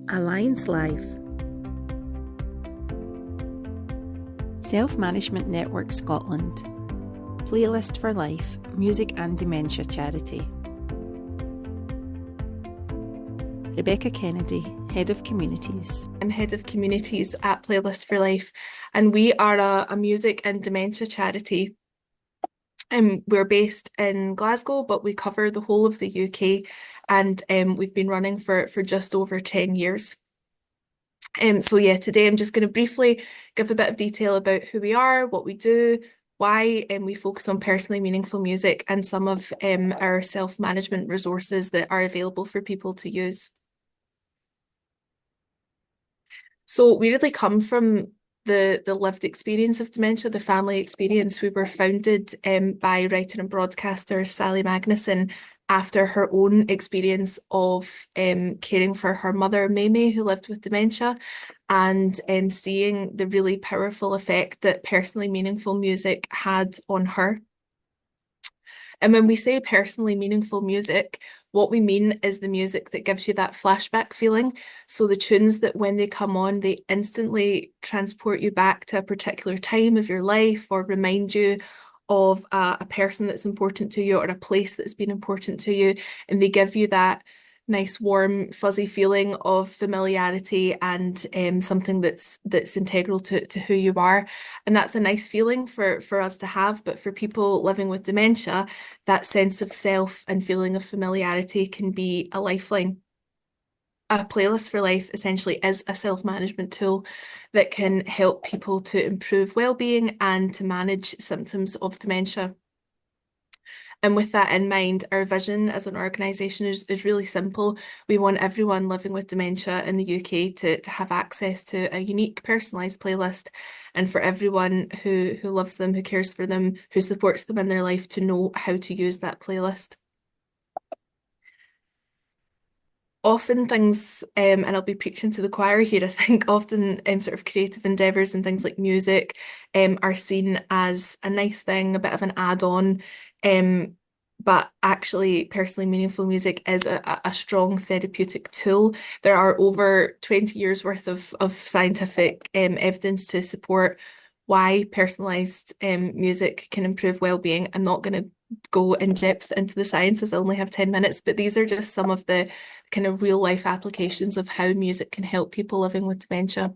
Alliance Life. Self-Management Network Scotland. Playlist for Life, Music and Dementia Charity. Rebecca Kennedy, Head of Communities. I'm Head of Communities at Playlist for Life, and we are a music and dementia charity. We're based in Glasgow, but we cover the whole of the UK, and we've been running for just over 10 years. Today I'm just going to briefly give a bit of detail about who we are, what we do, why we focus on personally meaningful music, and some of our self-management resources that are available for people to use. So we really come from the lived experience of dementia, the family experience. We were founded by writer and broadcaster Sally Magnuson after her own experience of caring for her mother, Mamie, who lived with dementia, and seeing the really powerful effect that personally meaningful music had on her. And when we say personally meaningful music, what we mean is the music that gives you that flashback feeling. So the tunes that when they come on, they instantly transport you back to a particular time of your life or remind you of a person that's important to you or a place that's been important to you. And they give you that nice, warm, fuzzy feeling of familiarity and something that's integral to who you are. And that's a nice feeling for us to have. But for people living with dementia, that sense of self and feeling of familiarity can be a lifeline. A playlist for life essentially is a self-management tool that can help people to improve well-being and to manage symptoms of dementia. And with that in mind, our vision as an organisation is really simple. We want everyone living with dementia in the UK to have access to a unique personalised playlist, and for everyone who loves them, who cares for them, who supports them in their life to know how to use that playlist. Often things, and I'll be preaching to the choir here, I think often sort of creative endeavours and things like music are seen as a nice thing, a bit of an add-on. But actually, personally meaningful music is a strong therapeutic tool. There are over 20 years worth of scientific evidence to support why personalised music can improve well-being. I'm not going to go in depth into the sciences, I only have 10 minutes, but these are just some of the kind of real life applications of how music can help people living with dementia.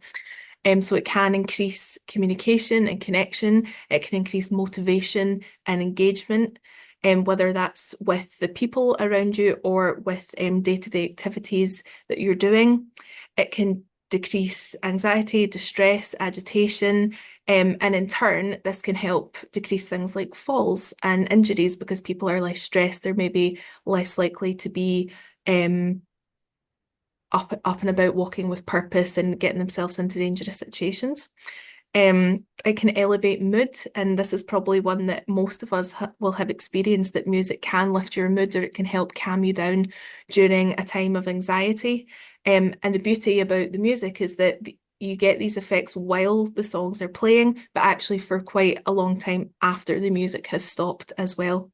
So it can increase communication and connection, it can increase motivation and engagement, whether that's with the people around you or with day-to-day activities that you're doing. It can decrease anxiety, distress, agitation, and in turn, this can help decrease things like falls and injuries because people are less stressed. They're maybe less likely to be up and about walking with purpose and getting themselves into dangerous situations. It can elevate mood, and this is probably one that most of us will have experienced, that music can lift your mood or it can help calm you down during a time of anxiety. And the beauty about the music is that you get these effects while the songs are playing, but actually for quite a long time after the music has stopped as well.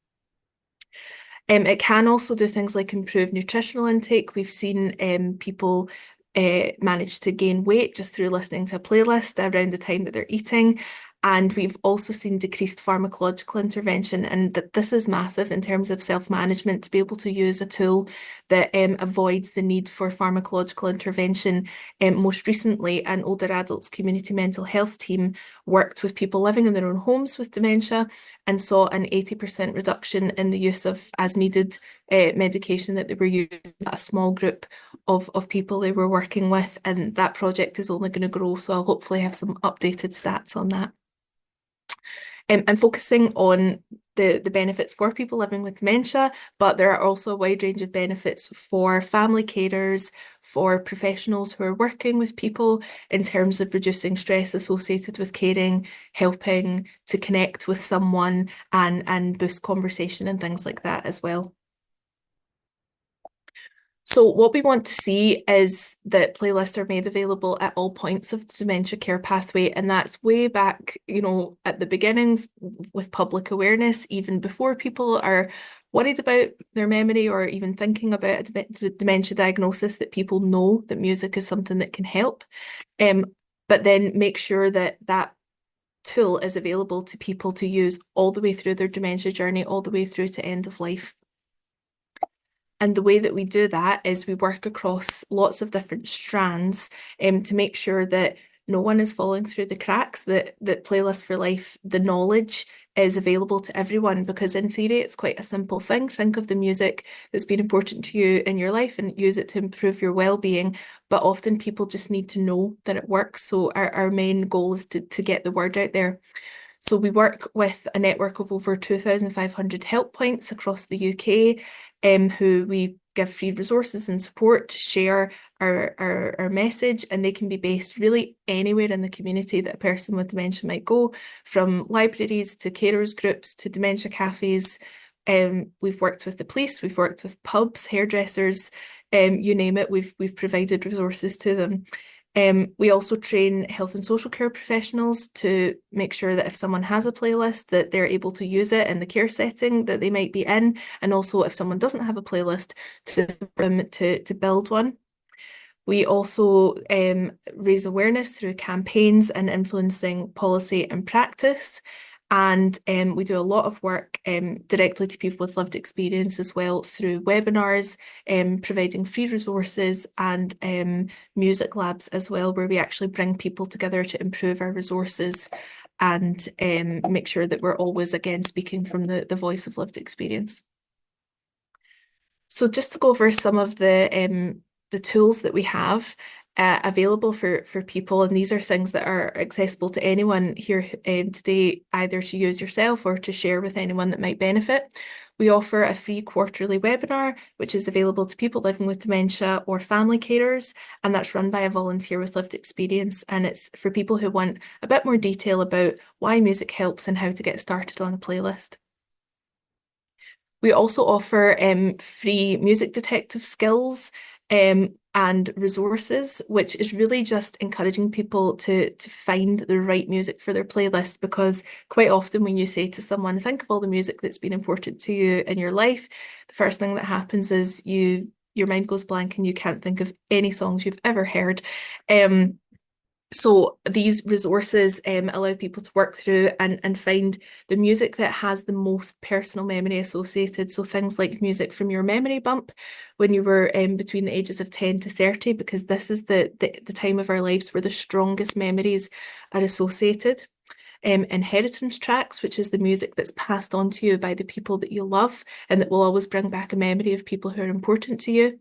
It can also do things like improve nutritional intake. We've seen people manage to gain weight just through listening to a playlist around the time that they're eating. And we've also seen decreased pharmacological intervention, and that this is massive in terms of self-management, to be able to use a tool that avoids the need for pharmacological intervention. Most recently, an older adults community mental health team worked with people living in their own homes with dementia and saw an 80% reduction in the use of as needed medication that they were using at a small group of people they were working with. And that project is only going to grow, so I'll hopefully have some updated stats on that. I'm focusing on the benefits for people living with dementia, but there are also a wide range of benefits for family carers, for professionals who are working with people in terms of reducing stress associated with caring, helping to connect with someone and boost conversation and things like that as well. So what we want to see is that playlists are made available at all points of the dementia care pathway, and that's way back, at the beginning with public awareness, even before people are worried about their memory or even thinking about a dementia diagnosis, that people know that music is something that can help. But then make sure that that tool is available to people to use all the way through their dementia journey, all the way through to end of life. And the way that we do that is we work across lots of different strands to make sure that no one is falling through the cracks, that Playlist for Life, the knowledge is available to everyone, because in theory it's quite a simple thing. Think of the music that's been important to you in your life and use it to improve your well-being. But often people just need to know that it works. So our main goal is to get the word out there. So we work with a network of over 2,500 help points across the UK, who we give free resources and support to share our message, and they can be based really anywhere in the community that a person with dementia might go, from libraries to carers groups to dementia cafes. We've worked with the police, we've worked with pubs, hairdressers, you name it, we've provided resources to them. We also train health and social care professionals to make sure that if someone has a playlist, that they're able to use it in the care setting that they might be in, and also if someone doesn't have a playlist, to build one. We also raise awareness through campaigns and influencing policy and practice. And we do a lot of work directly to people with lived experience as well, through webinars, providing free resources, and music labs as well, where we actually bring people together to improve our resources and make sure that we're always, again, speaking from the voice of lived experience. So just to go over some of the tools that we have available for people, and these are things that are accessible to anyone here today, either to use yourself or to share with anyone that might benefit. We offer a free quarterly webinar, which is available to people living with dementia or family carers, and that's run by a volunteer with lived experience, and it's for people who want a bit more detail about why music helps and how to get started on a playlist. We also offer free music detective skills and resources, which is really just encouraging people to find the right music for their playlist, because quite often when you say to someone, think of all the music that's been important to you in your life, the first thing that happens is your mind goes blank and you can't think of any songs you've ever heard. So these resources allow people to work through and find the music that has the most personal memory associated. So things like music from your memory bump when you were between the ages of 10 to 30, because this is the time of our lives where the strongest memories are associated. Inheritance tracks, which is the music that's passed on to you by the people that you love and that will always bring back a memory of people who are important to you.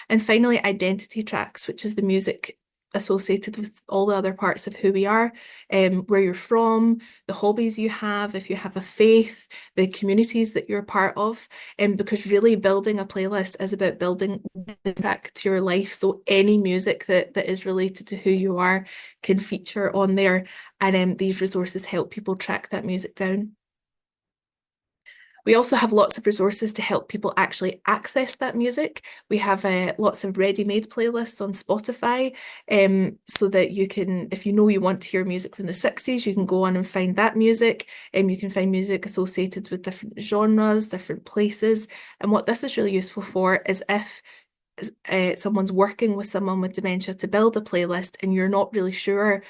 And finally, identity tracks, which is the music associated with all the other parts of who we are, where you're from, the hobbies you have, if you have a faith, the communities that you're part of, because really building a playlist is about building back to your life. So any music that is related to who you are can feature on there, and these resources help people track that music down. We also have lots of resources to help people actually access that music. We have lots of ready-made playlists on Spotify, so that you can, if you know you want to hear music from the 60s, you can go on and find that music. You can find music associated with different genres, different places. And what this is really useful for is if someone's working with someone with dementia to build a playlist and you're not really sure,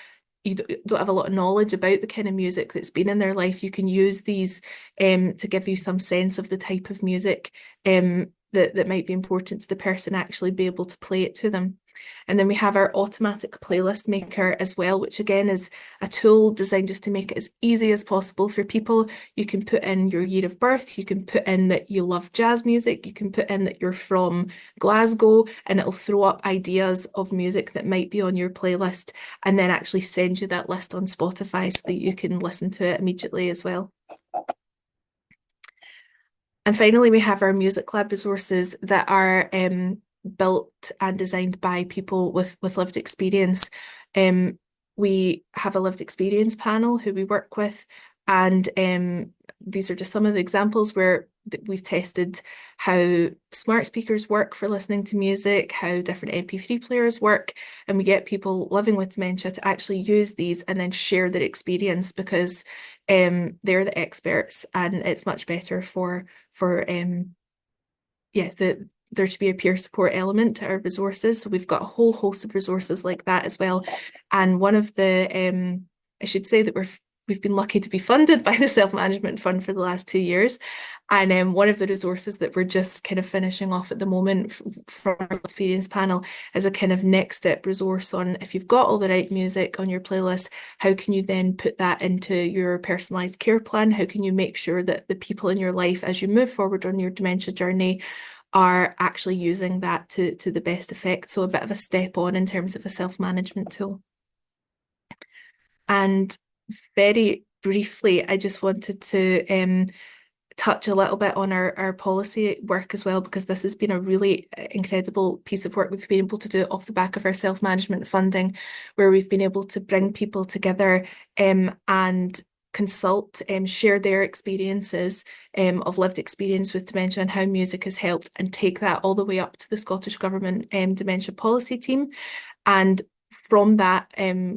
you don't have a lot of knowledge about the kind of music that's been in their life, you can use these to give you some sense of the type of music that might be important to the person, actually be able to play it to them. And then we have our automatic playlist maker as well, which again is a tool designed just to make it as easy as possible for people. You can put in your year of birth, you can put in that you love jazz music, you can put in that you're from Glasgow, and it'll throw up ideas of music that might be on your playlist, and then actually send you that list on Spotify so that you can listen to it immediately as well. And finally, we have our music lab resources that are built and designed by people with lived experience. We have a lived experience panel who we work with, and these are just some of the examples where we've tested how smart speakers work for listening to music, how different MP3 players work, and we get people living with dementia to actually use these and then share their experience, because they're the experts, and it's much better for there to be a peer support element to our resources. So we've got a whole host of resources like that as well. And one of the I should say that we've been lucky to be funded by the Self-Management Fund for the last 2 years. And one of the resources that we're just kind of finishing off at the moment from our experience panel is a kind of next step resource on if you've got all the right music on your playlist, how can you then put that into your personalised care plan? How can you make sure that the people in your life, as you move forward on your dementia journey, are actually using that to the best effect? So a bit of a step on in terms of a self-management tool. And very briefly, I just wanted to touch a little bit on our policy work as well, because this has been a really incredible piece of work we've been able to do off the back of our self-management funding, where we've been able to bring people together and consult, share their experiences of lived experience with dementia and how music has helped, and take that all the way up to the Scottish Government dementia policy team. And from that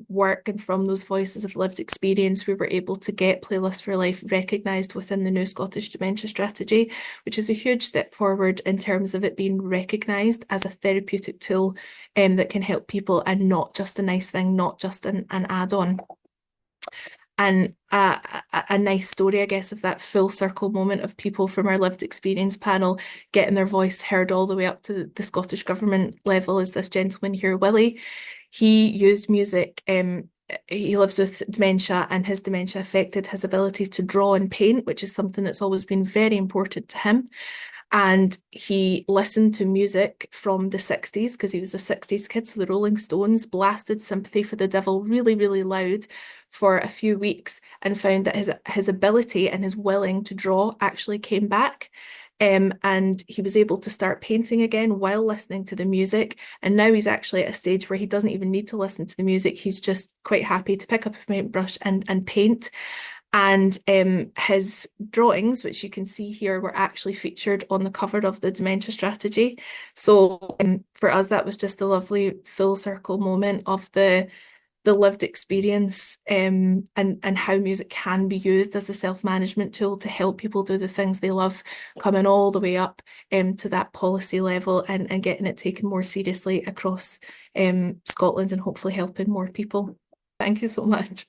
work and from those voices of lived experience, we were able to get Playlist for Life recognised within the new Scottish Dementia Strategy, which is a huge step forward in terms of it being recognised as a therapeutic tool that can help people, and not just a nice thing, not just an add-on. And a nice story, I guess, of that full circle moment of people from our lived experience panel getting their voice heard all the way up to the Scottish Government level is this gentleman here, Willie. He used music. He lives with dementia, and his dementia affected his ability to draw and paint, which is something that's always been very important to him. And he listened to music from the 60s, because he was a 60s kid. So the Rolling Stones blasted Sympathy for the Devil really, really loud for a few weeks, and found that his ability and his willing to draw actually came back. And he was able to start painting again while listening to the music. And now he's actually at a stage where he doesn't even need to listen to the music. He's just quite happy to pick up a paintbrush and paint. And his drawings, which you can see here, were actually featured on the cover of the Dementia Strategy. So for us, that was just a lovely full circle moment of the lived experience and how music can be used as a self-management tool to help people do the things they love, coming all the way up to that policy level, and getting it taken more seriously across Scotland, and hopefully helping more people. Thank you so much.